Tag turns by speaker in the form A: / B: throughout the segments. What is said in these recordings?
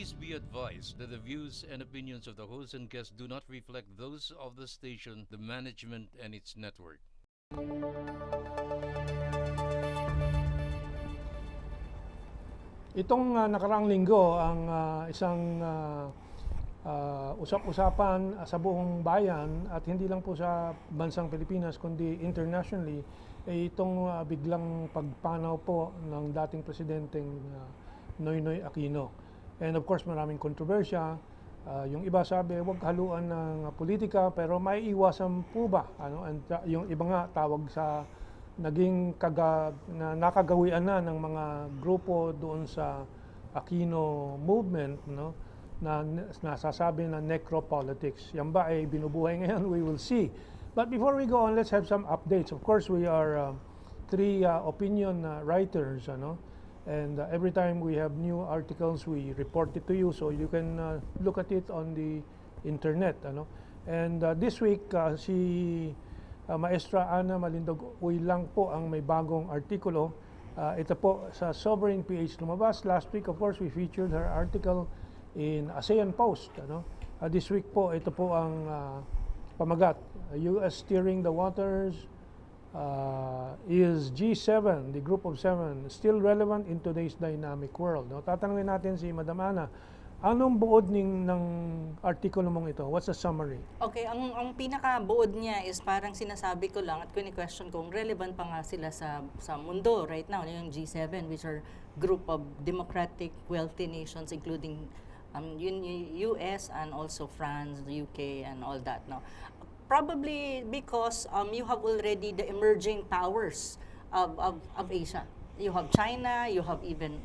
A: Please be advised that the views and opinions of the host and guests do not reflect those of the station, the management, and its network.
B: Itong nakaraang linggo, ang isang usap-usapan sa buong bayan at hindi lang po sa bansang Pilipinas kundi internationally ay itong biglang pagpanaw po ng dating presidenteng Noynoy Aquino. And of course, maraming kontrobersya. Yung iba sabi, huwag haluan ng politika, pero may iwasan po ba? And yung iba nga tawag sa naging nakagawian na ng mga grupo doon sa Aquino movement, no, na nasasabi na necropolitics. Yan ba ay binubuhay ngayon? We will see. But before we go on, let's have some updates. Of course, we are three opinion writers, and every time we have new articles, we report it to you, so you can look at it on the internet. And this week, si Maestra Ana Malindog-Uy lang po ang may bagong artikulo. Ito po sa Sovereign PH lumabas. Last week, of course, we featured her article in ASEAN Post. This week po, ito po ang pamagat. US steering the waters. Is G7, the group of 7, still relevant in today's dynamic world? Tatanungin natin si Madam Ana, anong buod ng artikulo mong ito? What's the summary?
C: Okay, ang pinaka-buod niya is parang sinasabi ko lang at kuni-question kung relevant pa nga sila sa mundo right now, yung G7, which are group of democratic, wealthy nations, including US and also France, the UK, and all that. No? Probably because you have already the emerging powers of Asia. You have China, you have even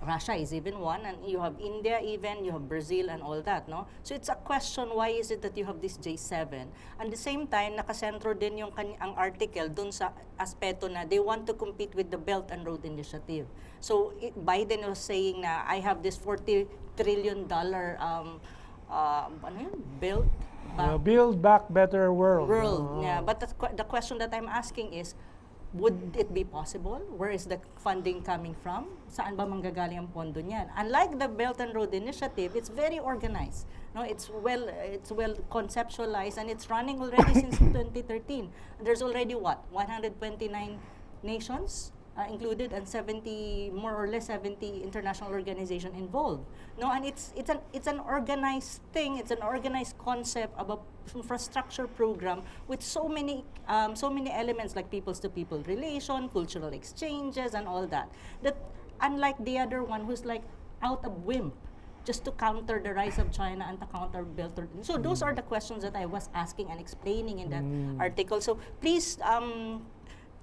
C: Russia is even one, and you have India even, you have Brazil and all that, no? So it's a question, why is it that you have this J7? At the same time, nakasentro din yung ang article dun sa aspeto na they want to compete with the Belt and Road Initiative. So Biden was saying na I have this $40 trillion
B: Build Back Better World.
C: Yeah, but the question that I'm asking is, would it be possible? Where is the funding coming from? Saan ba manggagaling ang pondo niyan? Unlike the Belt and Road Initiative, it's very organized. No, it's well conceptualized, and it's running already since 2013. There's already 129 nations included, and 70, more or less 70 international organizations involved. No, and it's an organized thing. It's an organized concept of a infrastructure program with so many elements like peoples-to-people relation, cultural exchanges, and all that. That unlike the other one who's like out of whim, just to counter the rise of China and to counter Belt. So those are the questions that I was asking and explaining in that article. So please.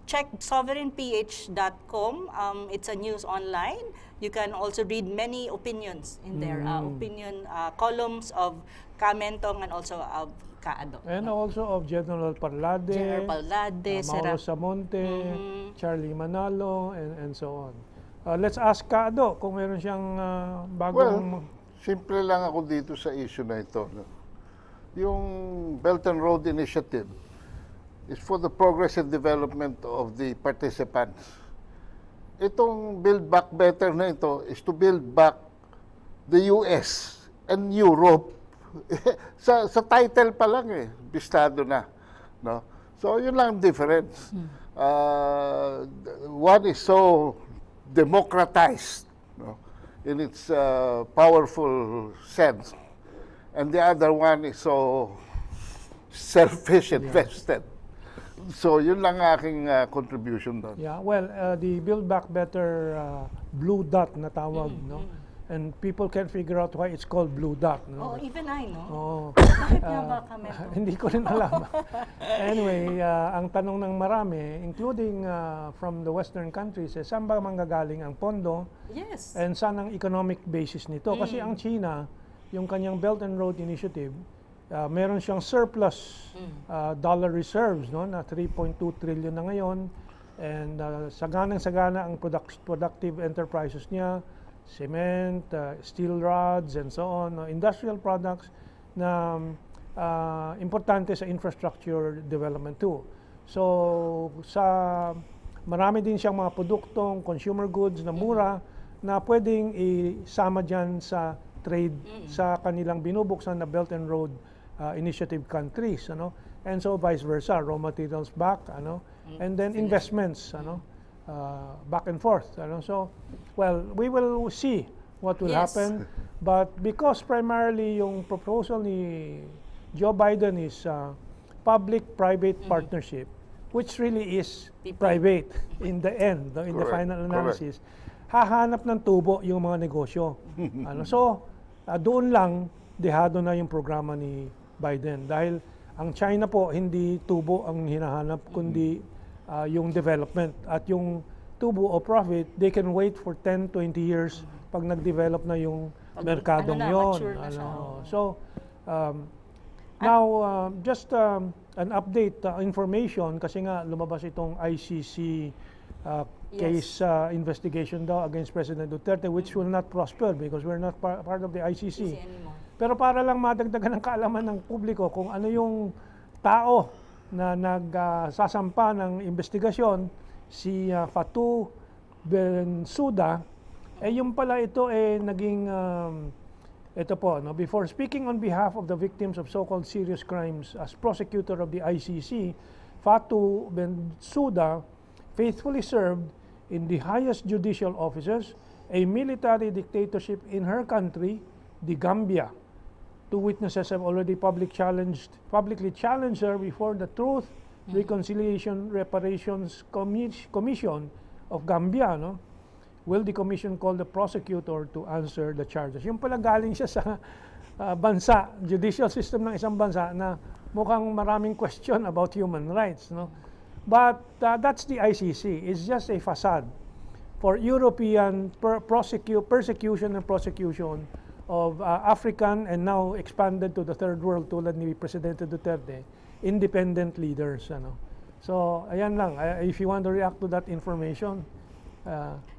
C: Check sovereignph.com. It's a news online. You can also read many opinions in there. Opinion columns of Mentong and also of Kaado.
B: And also of General Parlade, Mauro Samonte, Charlie Manalo, and so on. Let's ask Kaado kung meron siyang bagong...
D: Well, simple lang ako dito sa issue na ito. Yung Belt and Road Initiative is for the progressive development of the participants. Itong Build Back Better na ito is to build back the US and Europe. sa title pa lang bistado na. No? So yun lang ang difference. One is so democratized, no, in its powerful sense. And the other one is so selfish and vested. So, yun lang aking contribution doon.
B: Yeah, well, the Build Back Better blue dot na tawag, no? And people can't figure out why it's called blue dot. No?
C: Oh, even I, no?
B: Oh.
C: Bakit nga ba kami?
B: Hindi ko rin alam. Anyway, ang tanong ng marami, including from the Western countries, saan ba manggagaling ang pondo?
C: Yes.
B: And saan ang economic basis nito? Kasi ang China, yung kanyang Belt and Road Initiative, meron siyang surplus dollar reserves, no, na 3.2 trillion na ngayon, and saganang-sagana ang productive enterprises niya, cement, steel rods, and so on, industrial products na importante sa infrastructure development too. So marami din siyang mga produktong consumer goods na mura na pwedeng isama dyan sa trade sa kanilang binubuksan na Belt and Road Initiative countries, and so vice versa, raw materials back, and then investments, back and forth, so well, we will see what will
C: Yes.
B: happen, but because primarily yung proposal ni Joe Biden is public-private partnership, which really is private in the end, in the
D: Correct,
B: final analysis, hahanap ng tubo yung mga negosyo. So, doon lang dehado na yung programa ni Biden. Dahil ang China po, hindi tubo ang hinahanap, kundi yung development. At yung tubo o profit, they can wait for 10, 20 years pag nag-develop na yung merkadong yon.
C: mature na siya.
B: So, now, just an update information kasi nga lumabas itong ICC case investigation daw against President Duterte, which will not prosper because we're not part of the ICC.
C: Anymore.
B: Pero para lang madagdagan ng kaalaman ng publiko kung ano yung tao na nagsasampa ng investigasyon, si Fatou Bensouda, yung pala ito naging ito po, before speaking on behalf of the victims of so-called serious crimes as prosecutor of the ICC, Fatou Bensouda faithfully served in the highest judicial offices, a military dictatorship in her country, the Gambia. Two witnesses have already publicly challenged her before the Truth, Reconciliation, Reparations Commission of Gambia. Will the commission call the prosecutor to answer the charges? Yung pala galing siya sa bansa, judicial system ng isang bansa na mukhang maraming question about human rights. But that's the ICC. It's just a facade for European persecution and prosecution of African and now expanded to the third world tulad ni Presidente Duterte, independent leaders. So, ayan lang. If you want to react to that information,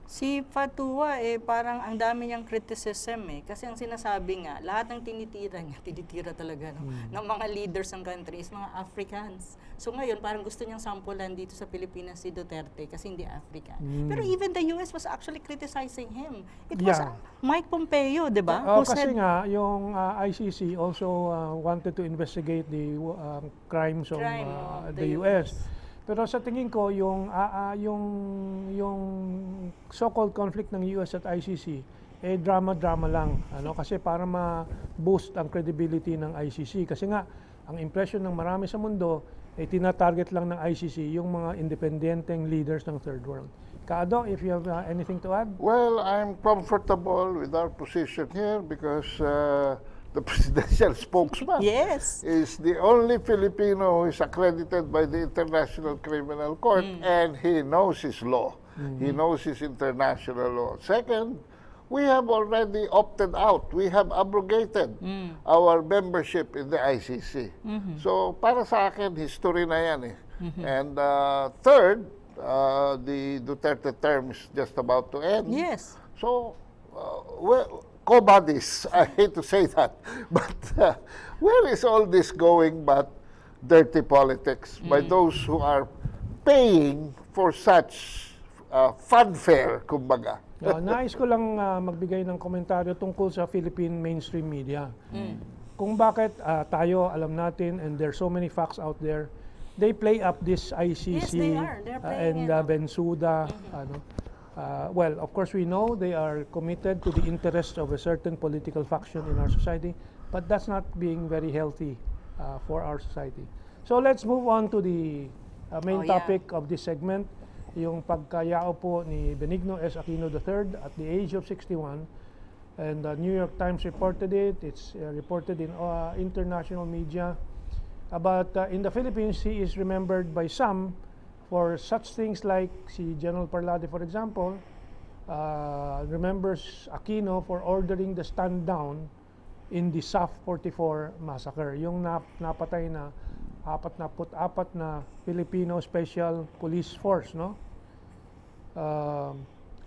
C: Si Fatua, parang ang dami niyang criticism kasi ang sinasabi nga, lahat ng tinitira talaga ng mga leaders ng countries, mga Africans. So ngayon, parang gusto niyang sampulan dito sa Pilipinas si Duterte kasi hindi African. Pero even the US was actually criticizing him. It was Mike Pompeo, di ba?
B: kasi nga, yung ICC also wanted to investigate the crimes of the US. Pero sa tingin ko, yung so-called conflict ng US at ICC, drama-drama lang. Kasi para ma-boost ang credibility ng ICC. Kasi nga, ang impression ng marami sa mundo, tina-target lang ng ICC yung mga independenteng leaders ng third world. Kaado, if you have anything to add?
D: Well, I'm comfortable with our position here because the presidential spokesman is the only Filipino who is accredited by the International Criminal Court, and he knows his law. He knows his international law. Second, we have already opted out. We have abrogated our membership in the ICC. So, para sa akin, history na yan And third, the Duterte term is just about to end.
C: Yes.
D: So, co-bodies, I hate to say that, but where is all this going but dirty politics by those who are paying for such funfair, kumbaga?
B: Nais ko lang magbigay ng komentaryo tungkol sa Philippine mainstream media. Kung bakit tayo, alam natin, and there's so many facts out there, they play up this ICC
C: Yes, they are. They're playing
B: and Bensouda, well, of course, we know they are committed to the interests of a certain political faction in our society, but that's not being very healthy for our society. So let's move on to the main topic of this segment, yung pagkayao po ni Benigno S. Aquino III at the age of 61. And the New York Times reported it. It's reported in international media. But in the Philippines, he is remembered by some for such things like si General Parlade, for example, remembers Aquino for ordering the stand down in the SAF 44 massacre. Yung napatay na 44 na Filipino Special Police Force,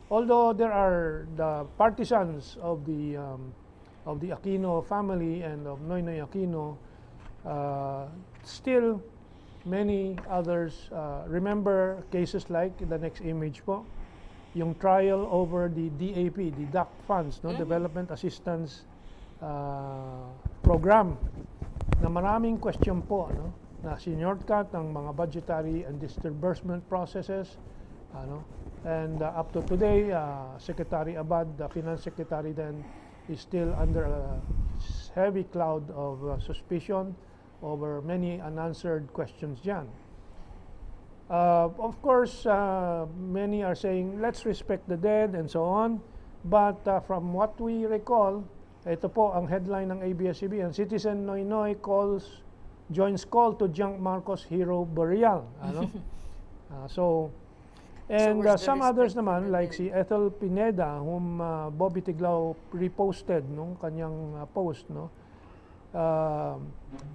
B: although there are the partisans of the Aquino family and of Noynoy Aquino, still many others remember cases like the next image po, yung trial over the DAP, the DAC funds, Development Assistance program na maraming question po, no? Na sinyortcut ang mga budgetary and disbursement processes, and up to today, Secretary Abad, the Finance Secretary then, is still under a heavy cloud of suspicion over many unanswered questions dyan. Of course, many are saying, let's respect the dead and so on. But from what we recall, ito po ang headline ng ABS-CBN, Citizen Noynoy joins call to junk Marcos hero burial. And some others naman, like si Ethel Pineda, whom Bobby Tiglao reposted nung kanyang post, no?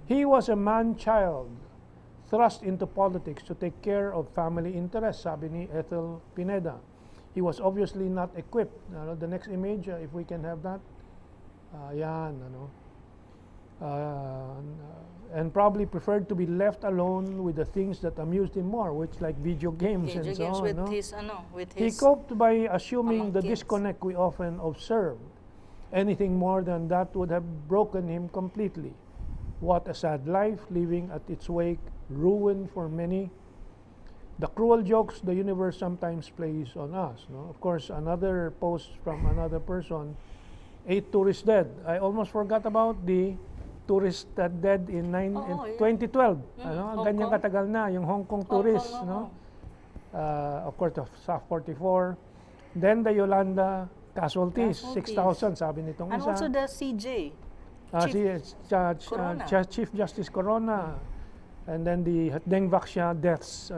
B: He was a man-child thrust into politics to take care of family interests, sabi ni Ethel Pineda. He was obviously not equipped. The next image, if we can have that. Yan, and probably preferred to be left alone with the things that amused him more, which like video games and so on.
C: With
B: no?
C: with
B: He
C: his
B: coped by assuming the
C: kids.
B: disconnect we often observe. Anything more than that would have broken him completely. What a sad life, leaving at its wake ruin for many. The cruel jokes the universe sometimes plays on us. No? Of course, another post from another person, 8 tourists dead. I almost forgot about the tourist that dead in 2012. Ganyan katagal na, yung Hong Kong tourists. No? Of course, the SAF 44. Then the Yolanda casualties. 6,000 sabi nitong
C: and
B: isa.
C: also the CJ.
B: Chief Justice Corona. And then the Deng Vaxia deaths.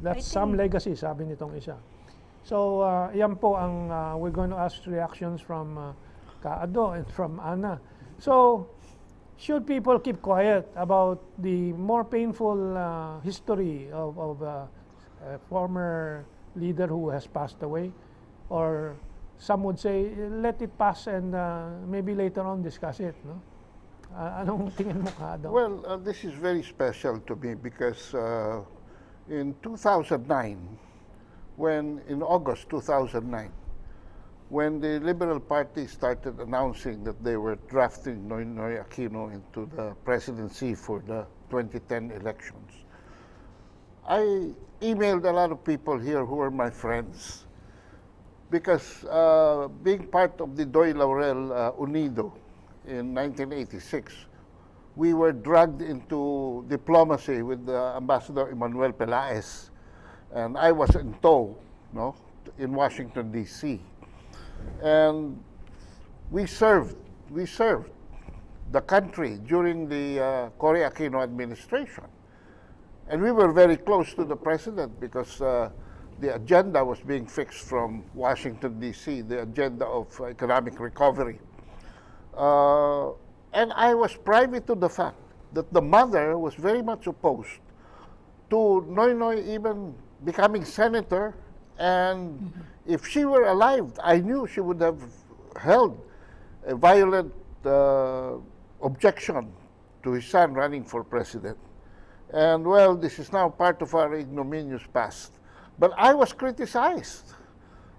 B: That's some legacy, sabi nitong isa. So, yan po ang we're going to ask reactions from Kaado and from Ana. So, should people keep quiet about the more painful history of a former leader who has passed away? Or some would say, let it pass and maybe later on discuss it. No? Anong tingin mo, Kaado?
D: Well, this is very special to me because in 2009, in August 2009, when the Liberal Party started announcing that they were drafting Noynoy Aquino into the presidency for the 2010 elections, I emailed a lot of people here who were my friends because being part of the Doy Laurel Unido in 1986, we were dragged into diplomacy with Ambassador Emmanuel Pelaez, and I was in tow, in Washington, D.C. And we served the country during the Cory Aquino administration. And we were very close to the president because the agenda was being fixed from Washington, D.C., the agenda of economic recovery. And I was privy to the fact that the mother was very much opposed to Noynoy even becoming senator, and if she were alive, I knew she would have held a violent objection to his son running for president. And well, this is now part of our ignominious past. But I was criticized.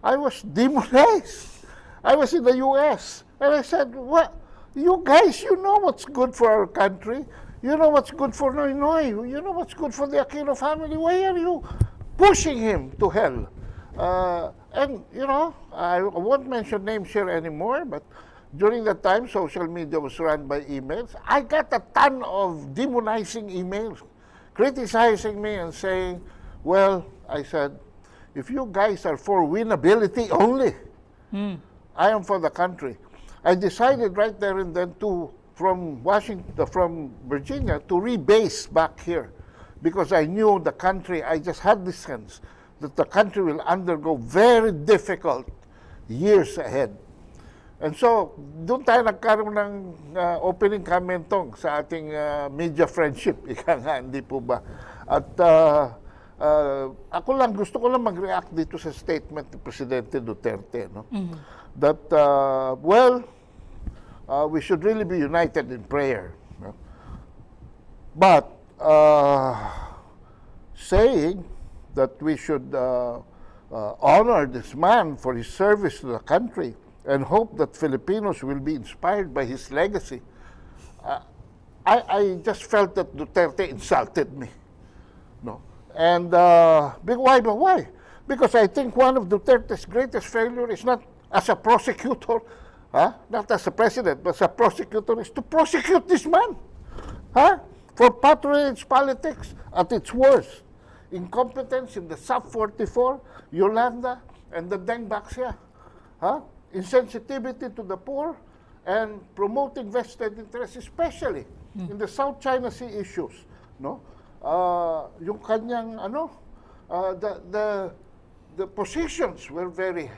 D: I was demonized. I was in the U.S. and I said, "What? You guys, you know what's good for our country. You know what's good for Noynoy. You know what's good for the Aquino family. Why are you pushing him to hell?" And, I won't mention names here anymore, but during that time, social media was run by emails. I got a ton of demonizing emails, criticizing me and saying, well, I said, if you guys are for winnability only, I am for the country. I decided right there and then from Virginia, to rebase back here because I knew the country, I just had this sense that the country will undergo very difficult years ahead. And so, doon tayo nagkaroon ng opening commentong sa ating media friendship. Ika nga, hindi po ba? At gusto ko lang mag-react dito sa statement ni Presidente Duterte. No? That, we should really be united in prayer. No? But, saying that we should honor this man for his service to the country and hope that Filipinos will be inspired by his legacy. I just felt that Duterte insulted me. No? And why? Because I think one of Duterte's greatest failure is not as a prosecutor, not as a president, but as a prosecutor, is to prosecute this man. For patronage politics at its worst. Incompetence in the Sub-44, Yolanda, and the Dengbaxia. Insensitivity to the poor, and promoting vested interests, especially in the South China Sea issues. No? Yung kanyang, the positions were very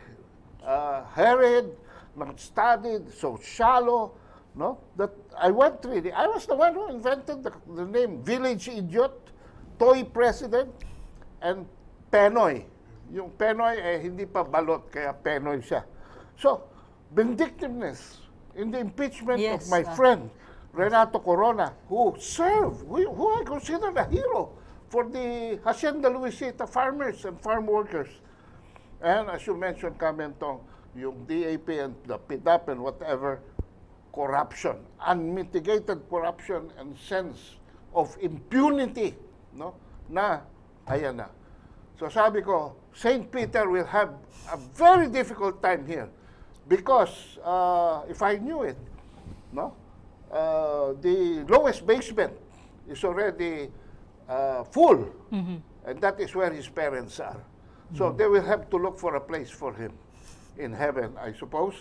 D: harried, not studied, so shallow. No, that I went reading. I was the one who invented the name village idiot, toy president, and Penoy. Yung Penoy hindi pa balot, kaya Penoy siya. So, vindictiveness in the impeachment of my friend Renato Corona, who served, who I consider a hero for the Hacienda Luisita farmers and farm workers. And as you mentioned, Mentong, yung DAP and the PDAP and whatever, corruption, unmitigated corruption and sense of impunity, no? Na, ayan na. So sabi ko, St. Peter will have a very difficult time here because if I knew it, no? The lowest basement is already full, and that is where his parents are. So they will have to look for a place for him in heaven, I suppose.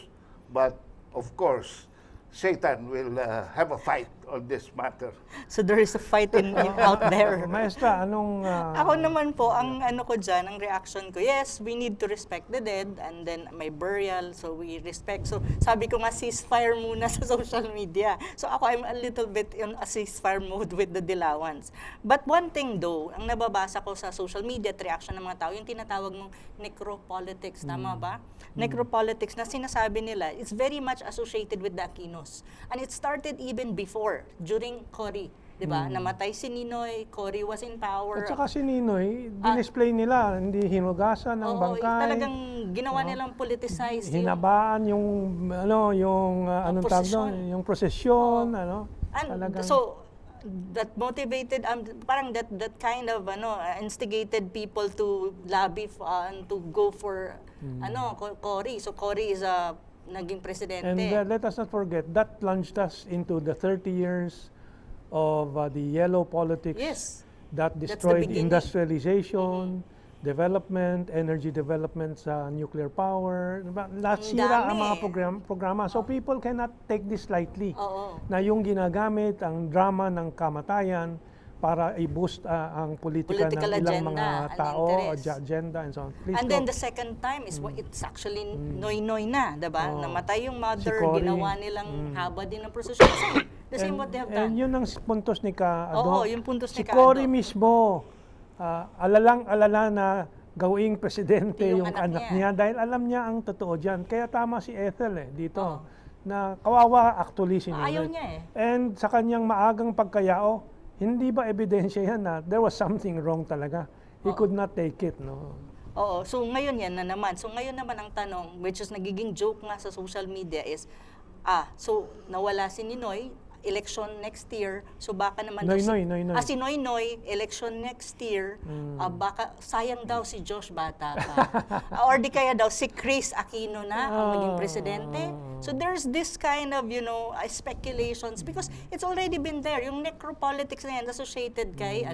D: But of course, Satan will have a fight on this matter.
C: So there is a fight out there.
B: Maestra, anong...
C: Ako naman po, ang ano ko dyan, ang reaction ko, yes, we need to respect the dead and then may burial, so we respect. So sabi ko nga, ceasefire muna sa social media. So ako, I'm a little bit in a ceasefire mode with the Dilawans. But one thing though, ang nababasa ko sa social media at reaction ng mga tao, yung tinatawag mong necropolitics, tama ba? Necropolitics na sinasabi nila, it's very much associated with the Aquinos. And it started even before, during Cory, di ba? Namatay si Ninoy, Cory was in power.
B: At saka si Ninoy, display nila, hindi hinugasan ng bangkay.
C: Talagang ginawa nilang politicized.
B: Hinabaan yung, anong tawag doon, yung prosesyon,
C: And so, that motivated, parang that kind of, instigated people to lobby and to go for, Cory. So, Cory is naging presidente.
B: And let us not forget, that plunged us into the 30 years of the yellow politics that destroyed industrialization, development, energy development sa nuclear power. Lahat sira ang mga programa. So people cannot take this lightly. Na yung ginagamit ang drama ng kamatayan para i-boost ang politika ng ilang mga tao, agenda, and so on. Please
C: then the second time is it's actually Noynoy na, diba? Namatay yung mother, ginawa nilang haba din ng prosesyon. The same what they have done.
B: And yun ang puntos ni
C: yung puntos ni
B: si Cory mismo, alalang-alala na gawing presidente yung anak niya dahil alam niya ang totoo dyan. Kaya tama si Ethel dito, na kawawa actually si Noynoy.
C: Ayaw niya
B: And sa kanyang maagang pagkayao, hindi ba ebidensya yan na there was something wrong talaga? He could not take it, no?
C: Oo. So ngayon yan na naman. So ngayon naman ang tanong, which is nagiging joke nga sa social media is, so nawala si Ninoy, election next year, so baka naman
B: Noynoy.
C: Si Noynoy, election next year, baka sayang daw si Josh Bata pa. Or di kaya daw si Chris Aquino na ang maging presidente. So there's this kind of, speculations because it's already been there. Yung necropolitics na yan associated kay,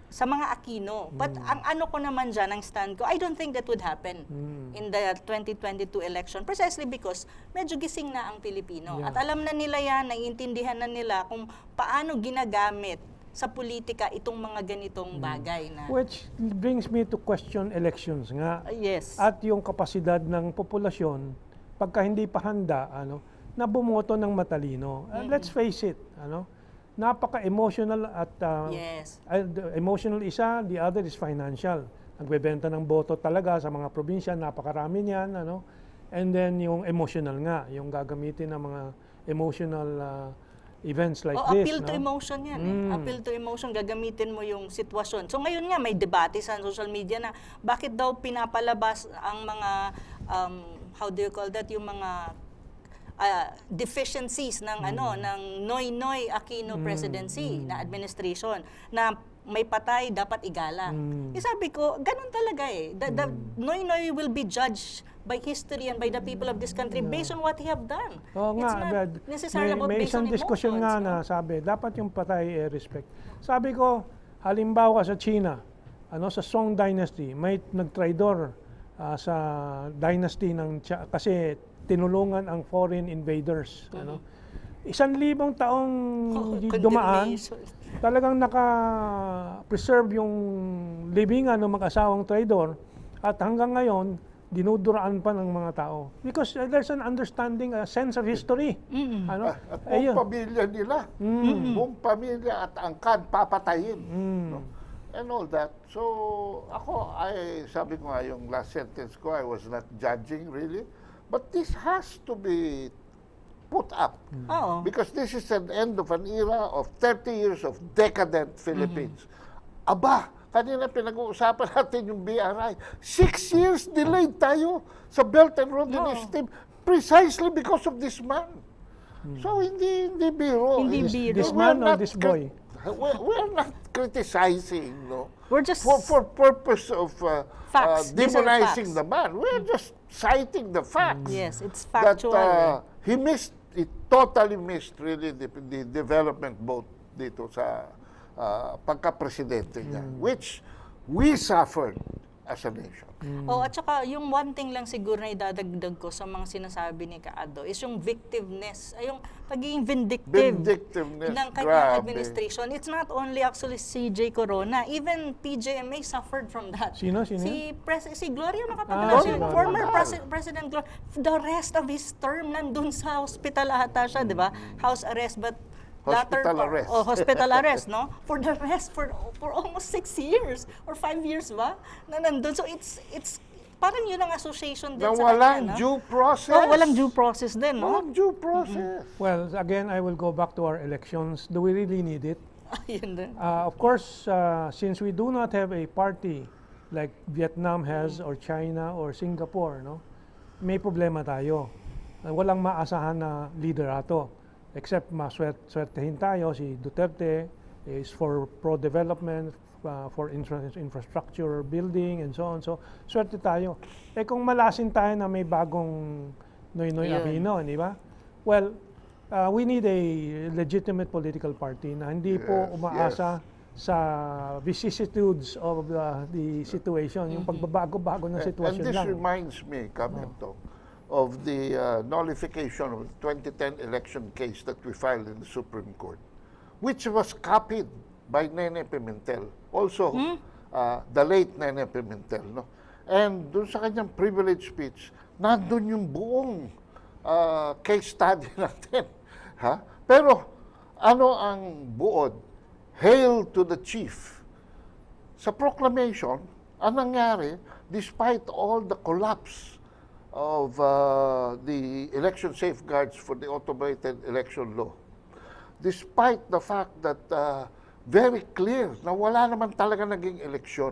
C: sa mga Aquino. But ang ano ko naman dyan, ang stand ko, I don't think that would happen in the 2022 election precisely because medyo gising na ang Pilipino. At alam na nila yan, naiintindihan na nila kung paano ginagamit sa politika itong mga ganitong bagay na.
B: Which brings me to question elections nga.
C: Yes.
B: At yung kapasidad ng populasyon, pagka hindi pa handa, na bumoto ng matalino. Let's face it, napaka-emotional at emotional isa, the other is financial. Nagbebenta ng boto talaga sa mga probinsya, napakarami niyan, and then yung emotional nga, yung gagamitin ng mga emotional events like this.
C: Appeal to emotion yan. Appeal to emotion, gagamitin mo yung sitwasyon. So ngayon nga, may debate sa social media na bakit daw pinapalabas ang mga how do you call that, yung mga deficiencies ng ng Noynoy Aquino presidency na administration na may patay dapat igalang. Sabi ko, ganun talaga eh. The Noynoy will be judged by history and by the people of this country based on what he have done.
B: Oo
C: It's
B: nga,
C: not necessarily about
B: may
C: based on
B: isang diskusyon nga
C: emotions,
B: na sabi, dapat yung patay respect. Sabi ko, halimbawa sa China, sa Song Dynasty, may nagtraidor sa dynasty kasi tinulungan ang foreign invaders. 1,000 taong dumaan, talagang naka-preserve yung libingan ng mag-asawang traidor at hanggang ngayon, dinuduraan pa ng mga tao. Because there's an understanding, a sense of history.
D: At buong pamilya nila, buong pamilya at angkan, papatayin. No? And all that. So, sabi ko nga yung last sentence ko, I was not judging really. But this has to be put up. Because this is an end of an era of 30 years of decadent Philippines. Aba, kanina pinag-uusapan natin yung BRI. 6 years delayed tayo sa Belt and Road Initiative precisely because of this man. So, hindi biro.
C: Hindi biro.
B: This man or this boy?
D: We're not criticizing, no?
C: We're just
D: for purpose of
C: facts. These are
D: demonizing
C: facts.
D: the man. We're just citing the facts.
C: Yes, it's factual.
D: That he totally missed really the development boat dito sa pagka-presidente niya, which we suffered as a nation.
C: At saka yung one thing lang siguro na idadagdag ko sa mga sinasabi ni Kaado is yung victiveness, ay yung pagiging
D: Vindictiveness,
C: ng kanyang
D: grabe.
C: administration. It's not only actually CJ Corona, even PJMA suffered from that.
B: Sino?
C: Si Gloria Macapagal, si
B: Gloria.
C: former President Gloria. The rest of his term nandun sa hospital ata siya, di ba? House arrest, but
D: Hospital arrest.
C: Hospital arrest, no? For the rest, for almost 6 years or 5 years ba? Na nandun. So it's parang yun ang association din
D: Na
C: sa
D: walang
C: kanya, no?
D: due process.
C: Walang due process din, no?
D: Walang due process.
B: Well, again, I will go back to our elections. Do we really need it?
C: Yun din.
B: Of course, since we do not have a party like Vietnam has or China or Singapore, no, may problema tayo. Walang maasahan na leader ato. Except maswertehin tayo, si Duterte is for pro-development, for infrastructure building and so on. So, swerte tayo. Kung malasin tayo na may bagong Noynoy Aquino, di ba? Well, we need a legitimate political party na hindi po umaasa sa vicissitudes of the situation, yung pagbabago-bago ng sitwasyon
D: And this
B: lang.
D: reminds me, Mentong, of the nullification of the 2010 election case that we filed in the Supreme Court, which was copied by Nene Pimentel, also the late Nene Pimentel. No? And dun sa kanyang privilege speech, nandun yung buong case study natin. Pero ano ang buod? Hail to the chief. Sa proclamation, ang nangyari, despite all the collapse of the election safeguards for the automated election law, despite the fact that very clear na wala naman talaga naging eleksyon,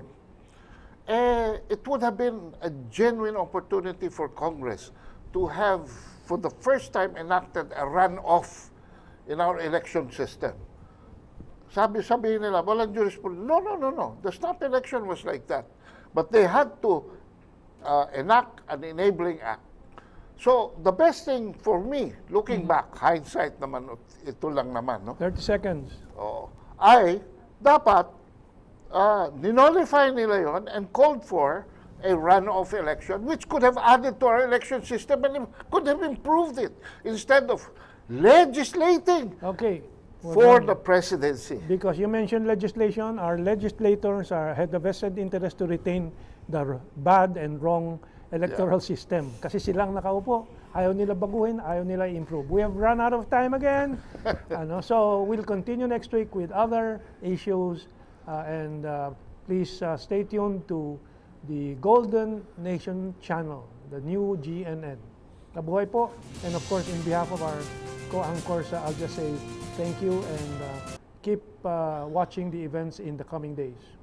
D: it would have been a genuine opportunity for Congress to have, for the first time, enacted a runoff in our election system. Sabihin nila, walang jurisprudence. No. The snap election was like that. But they had to enact an enabling act. So, the best thing for me, looking back, hindsight naman, ito lang naman, no?
B: 30 seconds.
D: Ay, dapat, ninullify nila yon and called for a runoff election, which could have added to our election system and could have improved it, instead of legislating
B: Okay.
D: for the presidency.
B: Because you mentioned legislation, our legislators had the vested interest to retain the bad and wrong electoral system. Kasi silang nakaupo, ayaw nila baguhin, ayaw nila i-improve. We have run out of time again. So we'll continue next week with other issues. And please stay tuned to the Golden Nation channel, the new GNN. Kabuhay po. And of course, in behalf of our co-anchors, I'll just say thank you and keep watching the events in the coming days.